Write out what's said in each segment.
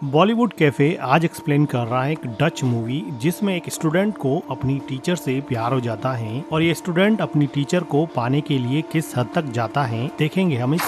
Bollywood cafe आज explain कर रहा है एक डच मूवी जिसमें एक स्टूडेंट को अपनी टीचर से प्यार हो जाता है और ये स्टूडेंट अपनी टीचर को पाने के लिए किस हद तक जाता है देखेंगे हम इस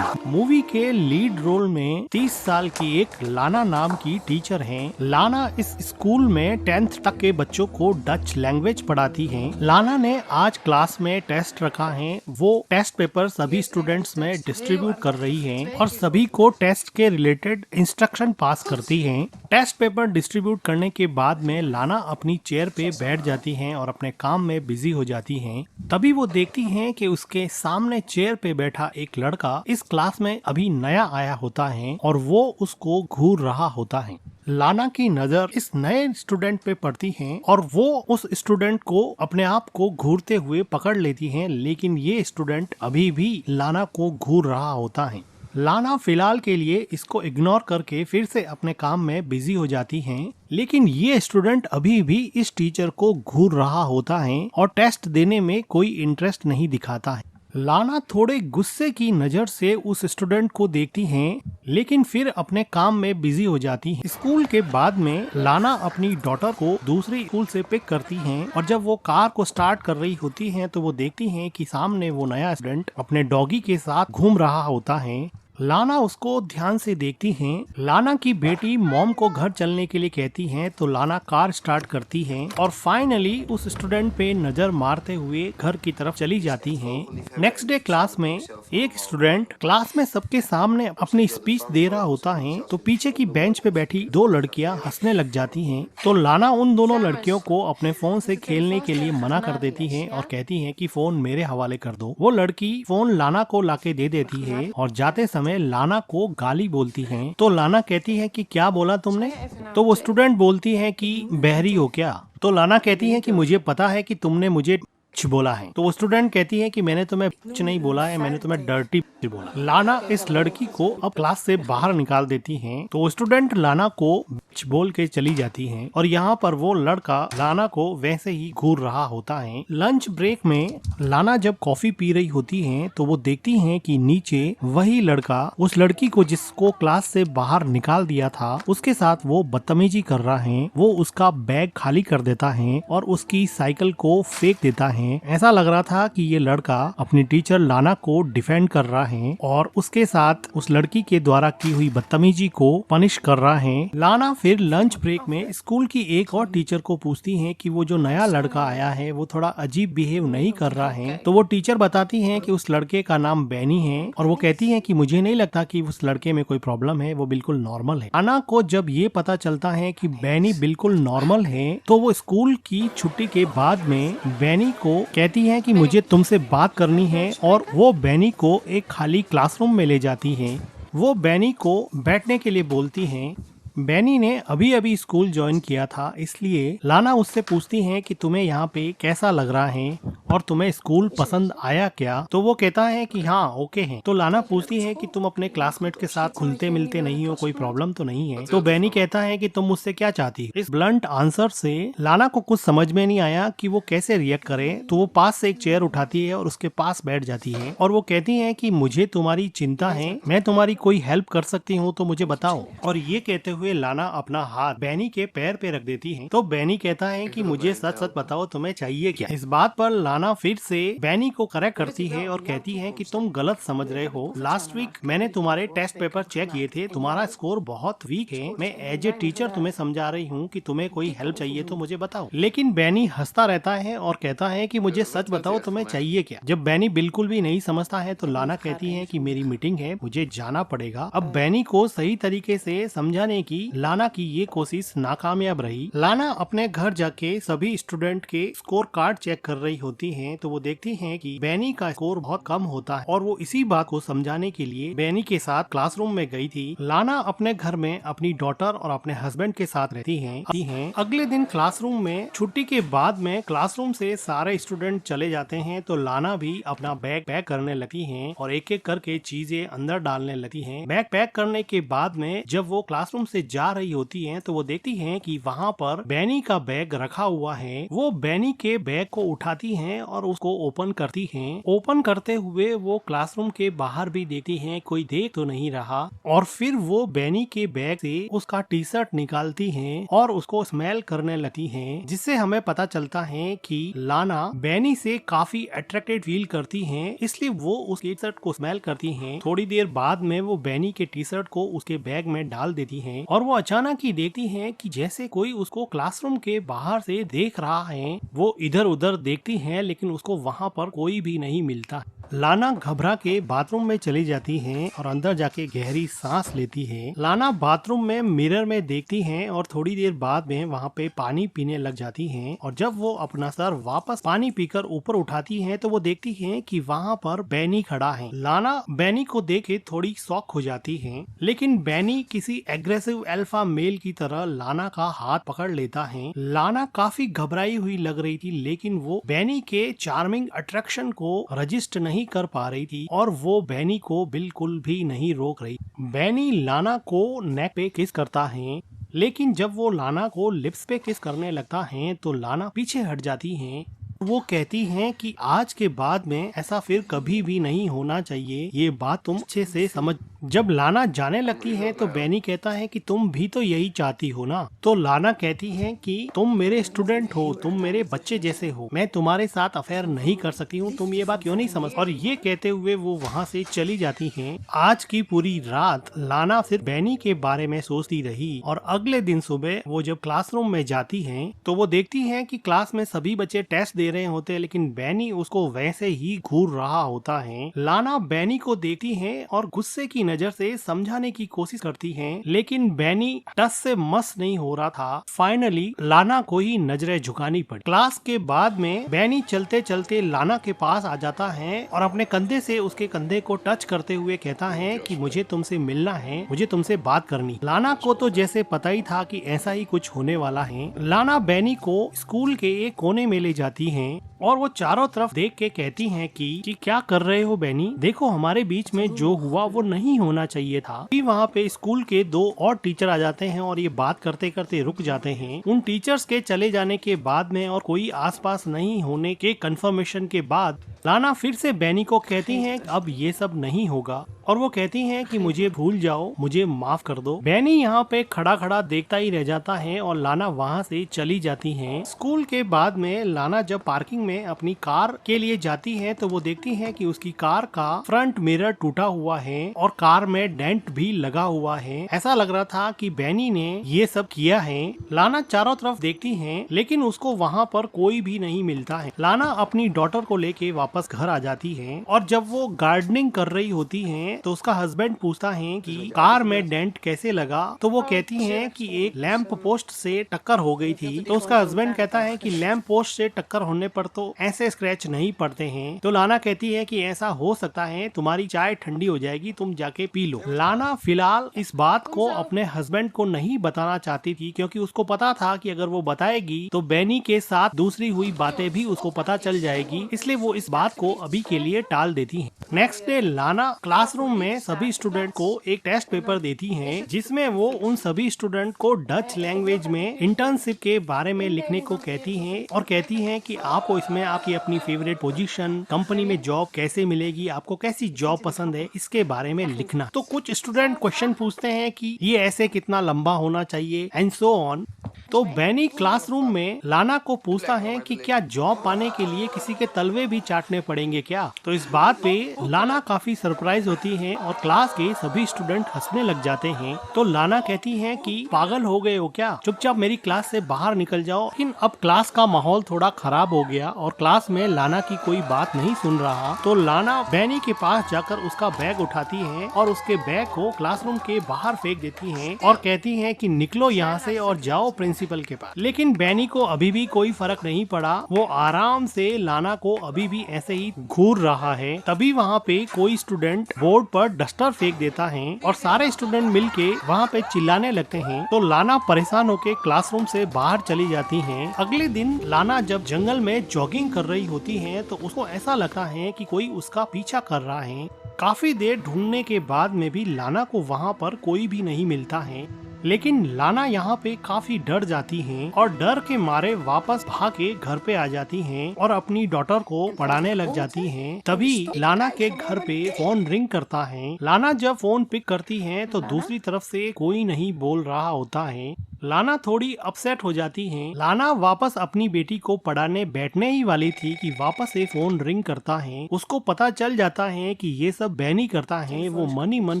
मूवी के लीड रोल में 30 साल की एक लाना नाम की टीचर हैं। लाना इस स्कूल में 10th तक के बच्चों को डच लैंग्वेज पढ़ाती हैं। लाना ने आज क्लास में टेस्ट रखा है, वो टेस्ट पेपर सभी स्टूडेंट्स में डिस्ट्रीब्यूट कर रही है और सभी को टेस्ट के रिलेटेड इंस्ट्रक्शन पास करती हैं। टेस्ट पेपर डिस्ट्रीब्यूट करने के बाद में लाना अपनी चेयर पे बैठ जाती हैं और अपने काम में बिजी हो जाती हैं। तभी वो देखती हैं कि उसके सामने चेयर पे बैठा एक लड़का इस क्लास में अभी नया आया होता है और वो उसको घूर रहा होता है। लाना की नजर इस नए स्टूडेंट पे पड़ती है और वो उस स्टूडेंट को अपने आप को घूरते हुए पकड़ लेती है, लेकिन ये स्टूडेंट अभी भी लाना को घूर रहा होता है। लाना फिलहाल के लिए इसको इग्नोर करके फिर से अपने काम में बिजी हो जाती हैं, लेकिन ये स्टूडेंट अभी भी इस टीचर को घूर रहा होता है और टेस्ट देने में कोई इंटरेस्ट नहीं दिखाता है। लाना थोड़े गुस्से की नजर से उस स्टूडेंट को देखती हैं, लेकिन फिर अपने काम में बिजी हो जाती है। स्कूल के बाद में लाना अपनी डॉटर को दूसरी स्कूल से पिक करती हैं और जब वो कार को स्टार्ट कर रही होती हैं तो वो देखती हैं कि सामने वो नया स्टूडेंट अपने डॉगी के साथ घूम रहा होता है। लाना उसको ध्यान से देखती हैं। लाना की बेटी मॉम को घर चलने के लिए कहती हैं तो लाना कार स्टार्ट करती हैं और फाइनली उस स्टूडेंट पे नजर मारते हुए घर की तरफ चली जाती हैं। नेक्स्ट डे क्लास में एक स्टूडेंट क्लास में सबके सामने अपनी स्पीच दे रहा होता है तो पीछे की बेंच पे बैठी दो लड़कियां हंसने लग जाती हैं। तो लाना उन दोनों लड़कियों को अपने फोन से खेलने के लिए मना कर देती है और कहती है कि फोन मेरे हवाले कर दो। वो लड़की फोन लाना को लाके दे देती है और जाते समय लाना को गाली बोलती हैं। तो लाना कहती है कि क्या बोला तुमने? तो वो स्टूडेंट बोलती है कि बहरी हो क्या? तो लाना कहती है कि मुझे पता है कि तुमने मुझे बोला है। तो वो स्टूडेंट कहती है कि मैंने तुम्हें नहीं बोला है, मैंने तुम्हें डर्टी बोला। लाना इस लड़की को अब क्लास से बाहर निकाल देती हैं। तो वो स्टूडेंट लाना को बोल के चली जाती हैं और यहाँ पर वो लड़का लाना को वैसे ही घूर रहा होता है। लंच ब्रेक में लाना जब कॉफी पी रही होती हैं तो वो देखती हैं कि नीचे वही लड़का उस लड़की को जिसको क्लास से बाहर निकाल दिया था उसके साथ वो बदतमीजी कर रहा है। वो उसका बैग खाली कर देता है और उसकी साइकिल को फेंक देता है। ऐसा लग रहा था कि ये लड़का अपनी टीचर लाना को डिफेंड कर रहा है और उसके साथ उस लड़की के द्वारा की हुई बदतमीजी को पनिश कर रहा है। लाना फिर लंच ब्रेक में स्कूल की एक और टीचर को पूछती है कि वो जो नया लड़का आया है वो थोड़ा अजीब बिहेव नहीं कर रहा है। तो वो टीचर बताती है कि उस लड़के का नाम बैनी है और वो कहती है कि मुझे नहीं लगता कि उस लड़के में कोई प्रॉब्लम है, वो बिल्कुल नॉर्मल है। लाना को जब ये पता चलता है कि बैनी बिल्कुल नॉर्मल है तो वो स्कूल की छुट्टी के बाद में बैनी को कहती है कि मुझे तुमसे बात करनी है और वो बैनी को एक खाली क्लासरूम में ले जाती है। वो बैनी को बैठने के लिए बोलती हैं। बैनी ने अभी अभी स्कूल ज्वाइन किया था, इसलिए लाना उससे पूछती है कि तुम्हें यहाँ पे कैसा लग रहा है और तुम्हें स्कूल पसंद आया क्या? तो वो कहता है कि हाँ ओके है। तो लाना पूछती है कि तुम अपने क्लासमेट के साथ खुलते मिलते नहीं हो, कोई प्रॉब्लम तो नहीं है? तो बैनी कहता है कि तुम मुझसे क्या चाहती हो? इस ब्लंट आंसर से लाना को कुछ समझ में नहीं आया कि वो कैसे रिएक्ट करे। तो वो पास से एक चेयर उठाती है और उसके पास बैठ जाती है और वो कहती है कि मुझे तुम्हारी चिंता है, मैं तुम्हारी कोई हेल्प कर सकती हूँ तो मुझे बताओ। और ये कहते हुए लाना अपना हाथ बैनी के पैर पे रख देती है। तो बैनी कहता है कि मुझे सच सच बताओ तुम्हें चाहिए क्या? इस बात पर लाना फिर से बैनी को करेक्ट करती है और कहती है कि तुम गलत समझ रहे हो। लास्ट वीक मैंने तुम्हारे टेस्ट पेपर चेक किए थे, तुम्हारा स्कोर बहुत वीक है। मैं एज ए टीचर तुम्हें समझा रही हूँ कि तुम्हें कोई हेल्प चाहिए तो मुझे बताओ। लेकिन बैनी हंसता रहता है और कहता है कि मुझे सच बताओ तुम्हें चाहिए क्या? जब बैनी बिल्कुल भी नहीं समझता है तो लाना कहती है कि मेरी मीटिंग है, मुझे जाना पड़ेगा। अब बैनी को सही तरीके से समझाने की लाना की ये कोशिश नाकामयाब रही। लाना अपने घर जाके सभी स्टूडेंट के स्कोर कार्ड चेक कर रही होती हैं तो वो देखती हैं कि बैनी का स्कोर बहुत कम होता है और वो इसी बात को समझाने के लिए बैनी के साथ क्लासरूम में गई थी। लाना अपने घर में अपनी डॉटर और अपने हस्बैंड के साथ रहती हैं। अगले दिन क्लासरूम में छुट्टी के बाद में क्लासरूम से सारे स्टूडेंट चले जाते हैं तो लाना भी अपना बैग पैक करने लगती है और एक एक करके चीजें अंदर डालने लगती है। बैग पैक करने के बाद में जब वो क्लासरूम से से जा रही होती हैं तो वो देखती हैं कि वहाँ पर बैनी का बैग रखा हुआ है। वो बैनी के बैग को उठाती हैं और उसको ओपन करती हैं। ओपन करते हुए वो क्लासरूम के बाहर भी देखती हैं कोई देख तो नहीं रहा, और फिर वो बैनी के बैग से उसका टी शर्ट निकालती हैं और उसको स्मेल करने लगती हैं, जिससे हमें पता चलता है कि लाना बैनी से काफी अट्रैक्टेड फील करती हैं, इसलिए वो उस टी शर्ट को स्मेल करती हैं। थोड़ी देर बाद में वो बैनी के टी शर्ट को उसके बैग में डाल देती हैं और वो अचानक ही देखती हैं कि जैसे कोई उसको क्लासरूम के बाहर से देख रहा है। वो इधर उधर देखती हैं लेकिन उसको वहाँ पर कोई भी नहीं मिलता। लाना घबरा के बाथरूम में चली जाती हैं और अंदर जाके गहरी सांस लेती है। लाना बाथरूम में मिरर में देखती हैं और थोड़ी देर बाद में वहाँ पे पानी पीने लग जाती हैं, और जब वो अपना सर वापस पानी पीकर ऊपर उठाती हैं तो वो देखती हैं कि वहाँ पर बैनी खड़ा है। लाना बैनी को देख के थोड़ी शॉक हो जाती है, लेकिन बैनी किसी एग्रेसिव अल्फा मेल की तरह लाना का हाथ पकड़ लेता है। लाना काफी घबराई हुई लग रही थी, लेकिन वो बैनी के चार्मिंग अट्रैक्शन को रजिस्ट नहीं कर पा रही थी और वो बैनी को बिल्कुल भी नहीं रोक रही। बैनी लाना को नेक पे किस करता है, लेकिन जब वो लाना को लिप्स पे किस करने लगता है तो लाना पीछे हट जाती है। वो कहती हैं कि आज के बाद में ऐसा फिर कभी भी नहीं होना चाहिए, ये बात तुम अच्छे से समझ। जब लाना जाने लगती है तो बैनी कहता है कि तुम भी तो यही चाहती हो ना। तो लाना कहती है कि तुम मेरे स्टूडेंट हो, तुम मेरे बच्चे जैसे हो, मैं तुम्हारे साथ अफेयर नहीं कर सकती हूँ, तुम ये बात क्यों नहीं समझ। और ये कहते हुए वो वहाँ से चली जाती हैं। आज की पूरी रात लाना सिर्फ बैनी के बारे में सोचती रही, और अगले दिन सुबह वो जब क्लासरूम में जाती है तो वो देखती है कि क्लास में सभी बच्चे टेस्ट दे रहे होते हैं, लेकिन बैनी उसको वैसे ही घूर रहा होता है। लाना बैनी को देखती है और गुस्से की नजर से समझाने की कोशिश करती हैं, लेकिन बैनी टस से मस नहीं हो रहा था। फाइनली लाना को ही नजरें झुकानी पड़ी। क्लास के बाद में बैनी चलते चलते लाना के पास आ जाता है और अपने कंधे से उसके कंधे को टच करते हुए कहता है कि मुझे तुमसे मिलना है, मुझे तुमसे बात करनी। लाना को तो जैसे पता ही था कि ऐसा ही कुछ होने वाला है। लाना बैनी को स्कूल के एक कोने में ले जाती है और वो चारों तरफ देख के कहती हैं कि क्या कर रहे हो बैनी, देखो हमारे बीच में जो हुआ वो नहीं होना चाहिए था। फिर वहाँ पे स्कूल के दो और टीचर आ जाते हैं और ये बात करते करते रुक जाते हैं। उन टीचर्स के चले जाने के बाद में और कोई आसपास नहीं होने के कंफर्मेशन के बाद लाना फिर से बैनी को कहती हैं अब ये सब नहीं होगा, और वो कहती हैं कि मुझे भूल जाओ, मुझे माफ कर दो। बैनी यहाँ पे खड़ा खड़ा देखता ही रह जाता है और लाना वहाँ से चली जाती है। स्कूल के बाद में लाना जब पार्किंग में अपनी कार के लिए जाती है तो वो देखती है कि उसकी कार का फ्रंट मिरर टूटा हुआ है और कार में डेंट भी लगा हुआ है। ऐसा लग रहा था कि बैनी ने ये सब किया है। लाना चारों तरफ देखती है लेकिन उसको वहाँ पर कोई भी नहीं मिलता है। लाना अपनी डॉटर को लेके वापस घर आ जाती है और जब वो गार्डनिंग कर रही होती है तो उसका हस्बैंड पूछता है कि कार में डेंट कैसे लगा, तो वो कहती है कि एक लैंप पोस्ट से टक्कर हो गई थी। तो उसका हस्बैंड कहता है कि लैंप पोस्ट से टक्कर होने पर तो ऐसे स्क्रैच नहीं पड़ते हैं। तो लाना कहती है कि ऐसा हो सकता है, तुम्हारी चाय ठंडी हो जाएगी, तुम जाके पी लो। लाना फिलहाल इस बात को अपने हस्बैंड को नहीं बताना चाहती थी क्योंकि उसको पता था कि अगर वो बताएगी तो बैनी के साथ दूसरी हुई बातें भी उसको पता चल जाएगी, इसलिए वो इस बात को अभी के लिए टाल देती है। नेक्स्ट डे लाना क्लासरूम में सभी स्टूडेंट को एक टेस्ट पेपर देती हैं जिसमें वो उन सभी स्टूडेंट को डच लैंग्वेज में इंटर्नशिप के बारे में लिखने को कहती हैं और कहती हैं कि आपको इसमें आपकी अपनी फेवरेट पोजीशन, कंपनी में जॉब कैसे मिलेगी, आपको कैसी जॉब पसंद है, इसके बारे में लिखना। तो कुछ स्टूडेंट क्वेश्चन पूछते हैं कि ये ऐसे कितना लंबा होना चाहिए एंड सो ऑन। तो बैनी क्लासरूम में लाना को पूछता है कि क्या जॉब पाने के लिए किसी के तलवे भी चाटने पड़ेंगे क्या। तो इस बात पे लाना काफी सरप्राइज होती है और क्लास के सभी स्टूडेंट हंसने लग जाते हैं। तो लाना कहती है कि पागल हो गए हो क्या, चुपचाप मेरी क्लास से बाहर निकल जाओ। लेकिन अब क्लास का माहौल थोड़ा खराब हो गया और क्लास में लाना की कोई बात नहीं सुन रहा। तो लाना बैनी के पास जाकर उसका बैग उठाती है और उसके बैग को क्लासरूम के बाहर फेंक देती है और कहती है कि निकलो यहाँ से और जाओ प्रिंसिपल के पास। लेकिन बैनी को अभी भी कोई फर्क नहीं पड़ा, वो आराम से लाना को अभी भी ऐसे ही घूर रहा है। तभी वहाँ पे कोई स्टूडेंट बोर्ड पर डस्टर फेंक देता है और सारे स्टूडेंट मिलके वहाँ पे चिल्लाने लगते हैं। तो लाना परेशान होके क्लासरूम से बाहर चली जाती है। अगले दिन लाना जब जंगल में जॉगिंग कर रही होती है तो उसको ऐसा लगता है कि कोई उसका पीछा कर रहा है। काफी देर ढूंढने के बाद में भी लाना को वहाँ पर कोई भी नहीं मिलता है। लेकिन लाना यहाँ पे काफी डर जाती हैं और डर के मारे वापस भाग के घर पे आ जाती हैं और अपनी डॉटर को पढ़ाने लग जाती हैं। तभी लाना के घर पे फोन रिंग करता है। लाना जब फोन पिक करती है तो दूसरी तरफ से कोई नहीं बोल रहा होता है। लाना थोड़ी अपसेट हो जाती है। लाना वापस अपनी बेटी को पढ़ाने बैठने ही वाली थी कि वापस से फोन रिंग करता है। उसको पता चल जाता है कि ये सब बैनी करता है। वो मन ही मन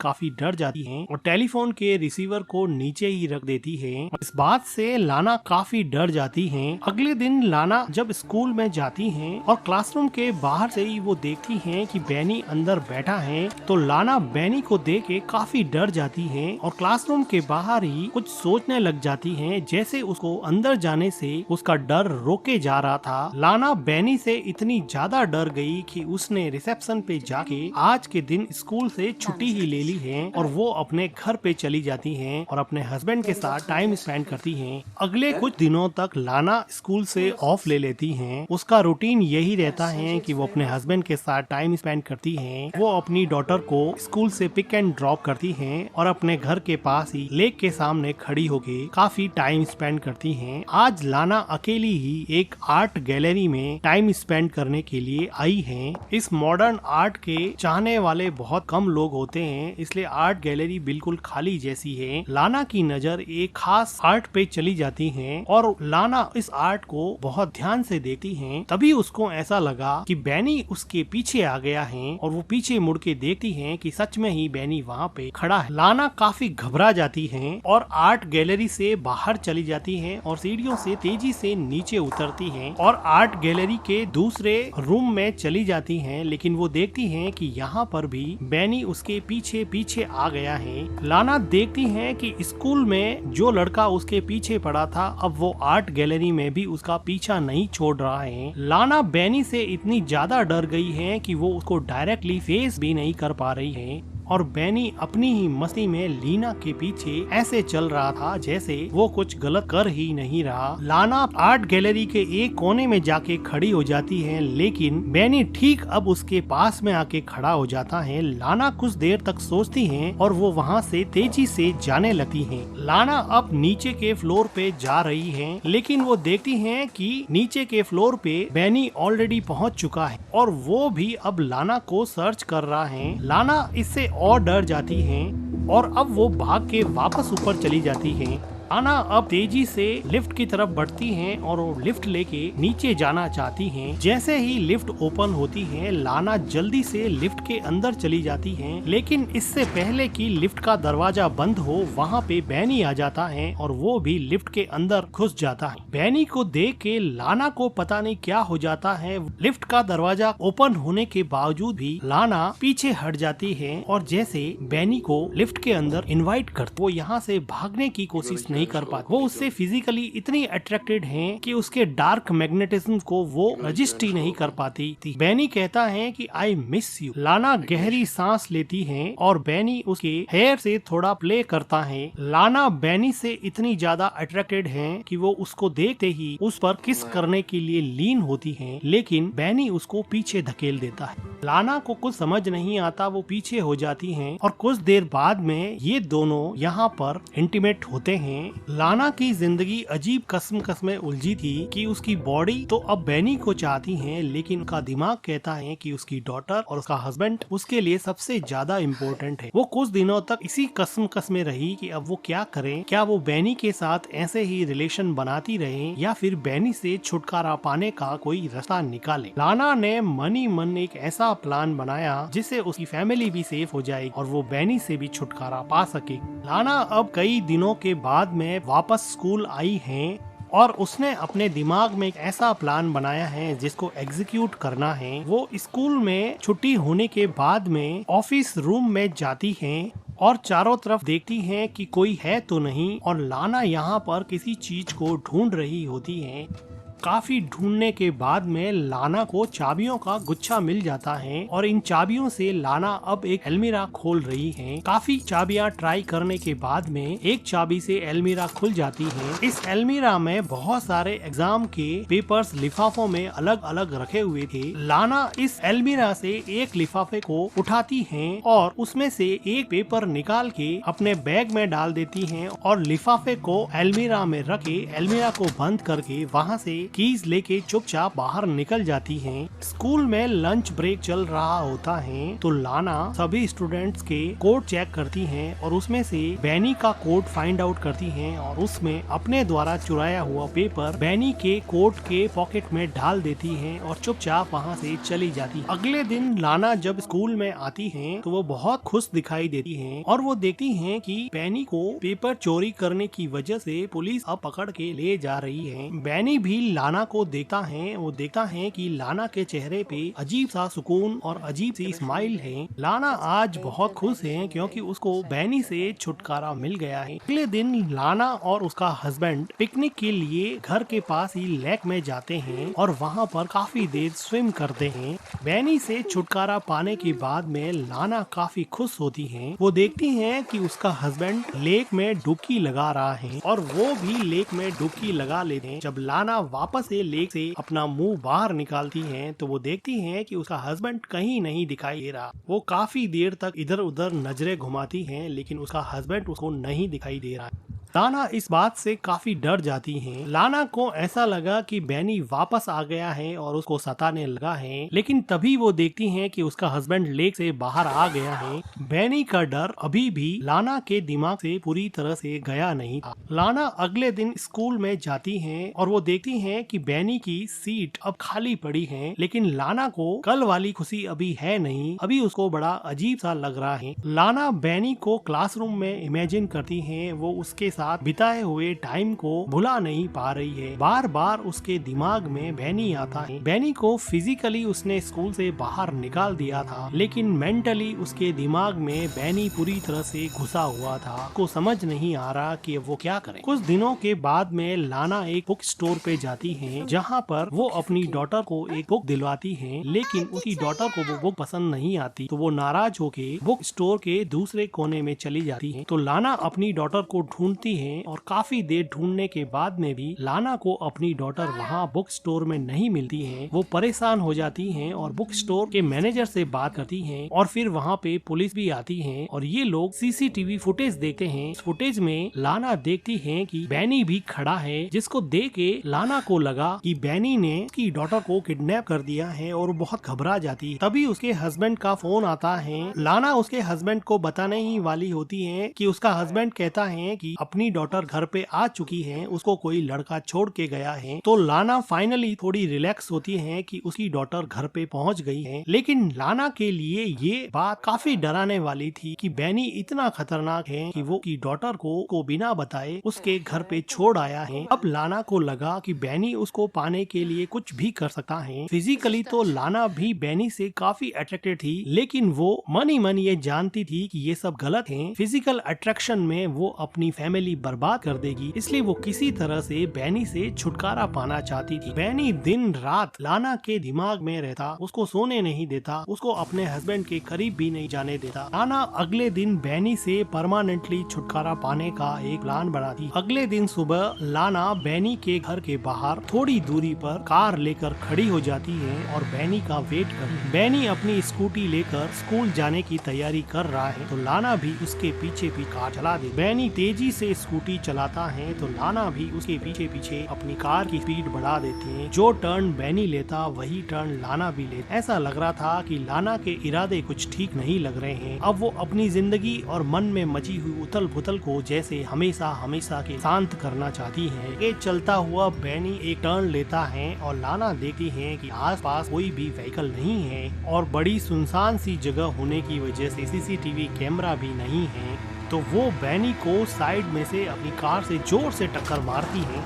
काफी डर जाती है और टेलीफोन के रिसीवर को नीचे ही रख देती है। इस बात से लाना काफी डर जाती है। अगले दिन लाना जब स्कूल में जाती है और क्लासरूम के बाहर से ही वो देखती है कि बैनी अंदर बैठा है, तो लाना बैनी को देख के काफी डर जाती है और क्लासरूम के बाहर ही कुछ सोचने लग जाती है, जैसे उसको अंदर जाने से उसका डर रोके जा रहा था। लाना बैनी से इतनी ज्यादा डर गई कि उसने रिसेप्शन पे जाके आज के दिन स्कूल से छुट्टी ही ले ली है और वो अपने घर पे चली जाती है और अपने हस्बैंड के साथ टाइम स्पेंड करती है। अगले कुछ दिनों तक लाना स्कूल से ऑफ ले लेती है। उसका रूटीन यही रहता है कि वो अपने हस्बैंड के साथ टाइम स्पेंड करती है। वो अपनी डॉटर को स्कूल से पिक एंड ड्रॉप करती है और अपने घर के पास ही लेक के सामने खड़ी होके काफी टाइम स्पेंड करती हैं। आज लाना अकेली ही एक आर्ट गैलरी में टाइम स्पेंड करने के लिए आई है। इस मॉडर्न आर्ट के चाहने वाले बहुत कम लोग होते हैं, इसलिए आर्ट गैलरी बिल्कुल खाली जैसी है। लाना की नजर एक खास आर्ट पे चली जाती है और लाना इस आर्ट को बहुत ध्यान से देखती है। तभी उसको ऐसा लगा कि बैनी उसके पीछे आ गया है और वो पीछे मुड़ के देखती है कि सच में ही बैनी वहाँ पे खड़ा है। लाना काफी घबरा जाती है और आर्ट गैलरी से बाहर चली जाती है और सीढ़ियों से तेजी से नीचे उतरती है और आर्ट गैलरी के दूसरे रूम में चली जाती है। लेकिन वो देखती है कि यहाँ पर भी बैनी उसके पीछे पीछे आ गया है। लाना देखती है कि स्कूल में जो लड़का उसके पीछे पड़ा था, अब वो आर्ट गैलरी में भी उसका पीछा नहीं छोड़ रहा है। लाना बैनी से इतनी ज्यादा डर गई है कि वो उसको डायरेक्टली फेस भी नहीं कर पा रही है और बैनी अपनी ही मस्ती में लीना के पीछे ऐसे चल रहा था जैसे वो कुछ गलत कर ही नहीं रहा। लाना आर्ट गैलरी के एक कोने में जाके खड़ी हो जाती है, लेकिन बैनी ठीक अब उसके पास में आके खड़ा हो जाता है। लाना कुछ देर तक सोचती है और वो वहाँ से तेजी से जाने लगती है। लाना अब नीचे के फ्लोर पे जा रही है, लेकिन वो देखती है कि नीचे के फ्लोर पे बैनी ऑलरेडी पहुँच चुका है और वो भी अब लाना को सर्च कर रहा है। लाना इससे और डर जाती हैं और अब वो भाग के वापस ऊपर चली जाती हैं। लाना अब तेजी से लिफ्ट की तरफ बढ़ती हैं और वो लिफ्ट लेके नीचे जाना चाहती हैं। जैसे ही लिफ्ट ओपन होती है, लाना जल्दी से लिफ्ट के अंदर चली जाती है, लेकिन इससे पहले कि लिफ्ट का दरवाजा बंद हो, वहाँ पे बैनी आ जाता है और वो भी लिफ्ट के अंदर घुस जाता है। बैनी को देख के लाना को पता नहीं क्या हो जाता है। लिफ्ट का दरवाजा ओपन होने के बावजूद भी लाना पीछे हट जाती है और जैसे बैनी को लिफ्ट के अंदर इनवाइट कर, वो यहाँ से भागने की कोशिश नहीं कर पाती। वो उससे फिजिकली इतनी अट्रैक्टेड हैं कि उसके डार्क मैग्नेटिज्म को वो रजिस्ट ही नहीं कर पाती थी। बैनी कहता है कि आई मिस यू। लाना गहरी सांस लेती है और बैनी उसके हेयर से थोड़ा प्ले करता है। लाना बैनी से इतनी ज्यादा अट्रैक्टेड है कि वो उसको देखते ही उस पर किस करने के लिए लीन होती है, लेकिन बैनी उसको पीछे धकेल देता है। लाना को कुछ समझ नहीं आता, वो पीछे हो जाती है और कुछ देर बाद में ये दोनों यहाँ पर इंटीमेट होते हैं। लाना की जिंदगी अजीब कस्में उलझी थी कि उसकी बॉडी तो अब बैनी को चाहती है, लेकिन उसका दिमाग कहता है कि उसकी डॉटर और उसका हस्बैंड उसके लिए सबसे ज्यादा इम्पोर्टेंट है। वो कुछ दिनों तक इसी कस्म में रही कि अब वो क्या करे। क्या वो बैनी के साथ ऐसे ही रिलेशन बनाती रहे या फिर बैनी से छुटकारा पाने का कोई रास्ता निकाले। लाना ने मन ही मन एक ऐसा प्लान बनाया जिससे उसकी फैमिली भी सेफ हो जाएगी और वो बैनी से भी छुटकारा पा सके। लाना अब कई दिनों के बाद में वापस स्कूल आई है और उसने अपने दिमाग में एक ऐसा प्लान बनाया है जिसको एग्जीक्यूट करना है। वो स्कूल में छुट्टी होने के बाद में ऑफिस रूम में जाती है और चारों तरफ देखती हैं कि कोई है तो नहीं और लाना यहाँ पर किसी चीज को ढूंढ रही होती है। काफी ढूंढने के बाद में लाना को चाबियों का गुच्छा मिल जाता है और इन चाबियों से लाना अब एक अलमीरा खोल रही है। काफी चाबियां ट्राई करने के बाद में एक चाबी से अलमीरा खुल जाती है। इस अलमीरा में बहुत सारे एग्जाम के पेपर्स लिफाफों में अलग अलग रखे हुए थे। लाना इस अलमीरा से एक लिफाफे को उठाती है और उसमें से एक पेपर निकाल के अपने बैग में डाल देती है और लिफाफे को अलमीरा में रख के अलमीरा को बंद करके वहाँ से कीज लेके चुपचाप बाहर निकल जाती है। स्कूल में लंच ब्रेक चल रहा होता है तो लाना सभी स्टूडेंट्स के कोड चेक करती है और उसमें से बैनी का कोड फाइंड आउट करती है और उसमें अपने द्वारा चुराया हुआ पेपर बैनी के कोट के पॉकेट में डाल देती है और चुपचाप वहाँ से चली जाती है। अगले दिन लाना जब स्कूल में आती है तो वो बहुत खुश दिखाई देती है और वो देखती है कि बैनी को पेपर चोरी करने की वजह से पुलिस अब पकड़ के ले जा रही है। बैनी भी लाना को देखता है। वो देखता है कि लाना के चेहरे पे अजीब सा सुकून और अजीब सी स्माइल है। लाना आज बहुत खुश है क्योंकि उसको बैनी से छुटकारा मिल गया है। अगले दिन लाना और उसका हस्बैंड पिकनिक के लिए घर के पास ही लेक में जाते हैं और वहाँ पर काफी देर स्विम करते हैं। बैनी से छुटकारा पाने के बाद में लाना काफी खुश होती है। वो देखती है कि उसका हस्बैंड लेक में डुबकी लगा रहा है और वो भी लेक में डुबकी लगा लेते हैं। जब लाना वापस से लेक से अपना मुंह बाहर निकालती है तो वो देखती है कि उसका हस्बैंड कहीं नहीं दिखाई दे रहा। वो काफी देर तक इधर उधर नजरें घुमाती है लेकिन उसका हस्बैंड उसको नहीं दिखाई दे रहा है। लाना इस बात से काफी डर जाती है। लाना को ऐसा लगा कि बैनी वापस आ गया है और उसको सताने लगा है, लेकिन तभी वो देखती है कि उसका हस्बैंड लेक से बाहर आ गया है। बैनी का डर अभी भी लाना के दिमाग से पूरी तरह से गया नहीं था। लाना अगले दिन स्कूल में जाती है और वो देखती है कि बैनी की सीट अब खाली पड़ी है, लेकिन लाना को कल वाली खुशी अभी है नहीं। अभी उसको बड़ा अजीब सा लग रहा है। लाना बैनी को क्लासरूम में इमेजिन करती है। वो उसके साथ बिताए हुए टाइम को भुला नहीं पा रही है। बार बार उसके दिमाग में बैनी आता है। बैनी को फिजिकली उसने स्कूल से बाहर निकाल दिया था, लेकिन मेंटली उसके दिमाग में बैनी पूरी तरह से घुसा हुआ था। को समझ नहीं आ रहा कि वो क्या करे। कुछ दिनों के बाद में लाना एक बुक स्टोर पे जाती है, जहाँ पर वो अपनी डॉटर को एक बुक दिलवाती है, लेकिन उसकी डॉटर को वो बुक पसंद नहीं आती। तो वो नाराज होके बुक स्टोर के दूसरे कोने में चली जाती है। तो लाना अपनी डॉटर को ढूंढती है और काफी देर ढूंढने के बाद में भी लाना को अपनी डॉटर वहाँ बुक स्टोर में नहीं मिलती है। वो परेशान हो जाती है और बुक स्टोर के मैनेजर से बात करती है और फिर वहाँ पे पुलिस भी आती है और ये लोग सीसीटीवी फुटेज देखते हैं। इस फुटेज में लाना देखती है कि बैनी भी खड़ा है, जिसको देख के लाना को लगा कि बैनी ने उसकी डॉटर को किडनैप कर दिया है और वो बहुत घबरा जाती है। तभी उसके हस्बैंड का फोन आता है। लाना उसके हस्बैंड को बताने ही वाली होती है कि उसका हस्बैंड कहता है कि अपनी डॉटर घर पे आ चुकी है, उसको कोई लड़का छोड़ के गया है। तो लाना फाइनली थोड़ी रिलैक्स होती है कि उसकी डॉटर घर पे पहुंच गई है। लेकिन लाना के लिए ये बात काफी डराने वाली थी कि बैनी इतना खतरनाक है कि वो की डॉटर को बिना बताए उसके घर पे छोड़ आया है। अब लाना को लगा कि बैनी उसको पाने के लिए कुछ भी कर सकता है। फिजिकली तो लाना भी बैनी से काफी अट्रैक्टेड थी, लेकिन वो मन ही मन ये जानती थी कि ये सब गलत है। फिजिकल अट्रैक्शन में वो अपनी फैमिली बर्बाद कर देगी, इसलिए वो किसी तरह से बैनी से छुटकारा पाना चाहती थी। बैनी दिन रात लाना के दिमाग में रहता, उसको सोने नहीं देता, उसको अपने हस्बैंड के करीब भी नहीं जाने देता। लाना अगले दिन बैनी से परमानेंटली छुटकारा पाने का एक प्लान बनाती। अगले दिन सुबह लाना बैनी के घर के बाहर थोड़ी दूरी पर कार लेकर खड़ी हो जाती है और बैनी का वेट करती। बैनी अपनी स्कूटी लेकर स्कूल जाने की तैयारी कर रहा है तो लाना भी उसके पीछे भी कार चला दे। बैनी तेजी से स्कूटी चलाता है तो लाना भी उसके पीछे पीछे अपनी कार की स्पीड बढ़ा देते हैं। जो टर्न बैनी लेता वही टर्न लाना भी लेता। ऐसा लग रहा था कि लाना के इरादे कुछ ठीक नहीं लग रहे हैं। अब वो अपनी जिंदगी और मन में मची हुई उथल पुथल को जैसे हमेशा हमेशा के शांत करना चाहती है। ये चलता हुआ बैनी एक टर्न लेता है और लाना देखती है कि आसपास कोई भी व्हीकल नहीं है और बड़ी सुनसान सी जगह होने की वजह से सीसीटीवी कैमरा भी नहीं है। तो वो बैनी को साइड में से अपनी कार से जोर से टक्कर मारती है,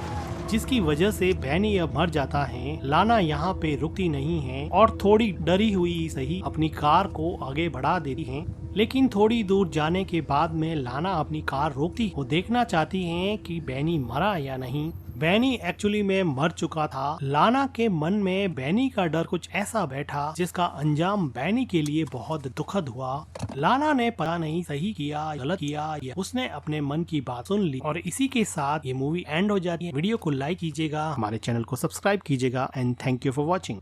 जिसकी वजह से बैनी अब मर जाता है। लाना यहाँ पे रुकती नहीं है और थोड़ी डरी हुई सही अपनी कार को आगे बढ़ा देती है, लेकिन थोड़ी दूर जाने के बाद में लाना अपनी कार रोकती। वो देखना चाहती है कि बैनी मरा या नहीं। बैनी एक्चुअली में मर चुका था। लाना के मन में बैनी का डर कुछ ऐसा बैठा जिसका अंजाम बैनी के लिए बहुत दुखद हुआ। लाना ने पता नहीं सही किया गलत किया, या उसने अपने मन की बात सुन ली। और इसी के साथ ये मूवी एंड हो जाती है। वीडियो को लाइक कीजिएगा, हमारे चैनल को सब्सक्राइब कीजिएगा and thank you for watching.